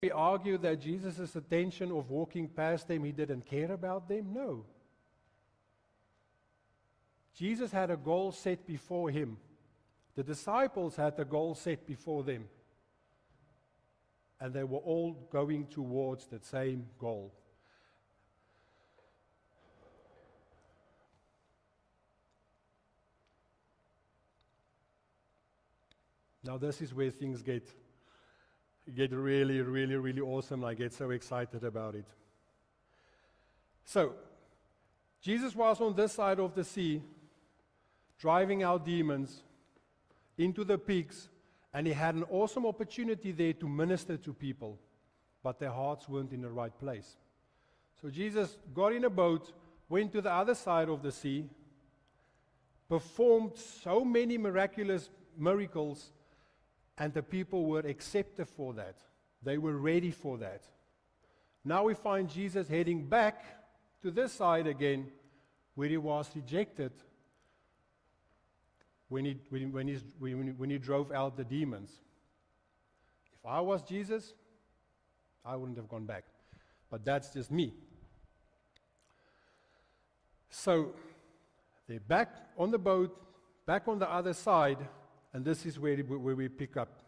We argue that Jesus' attention of walking past them, he didn't care about them. No. Jesus had a goal set before him. The disciples had a goal set before them. And they were all going towards that same goal. Now this is where things get really, really, really awesome. I get so excited about it. So, Jesus was on this side of the sea, driving out demons into the pigs, and he had an awesome opportunity there to minister to people, but their hearts weren't in the right place. So Jesus got in a boat, went to the other side of the sea, performed so many miraculous miracles, and the people were accepted for that. They were ready for that. Now we find Jesus heading back to this side again, where he was rejected when he drove out the demons. If I was Jesus, I wouldn't have gone back. But that's just me. So they're back on the boat, back on the other side, and this is where we pick up.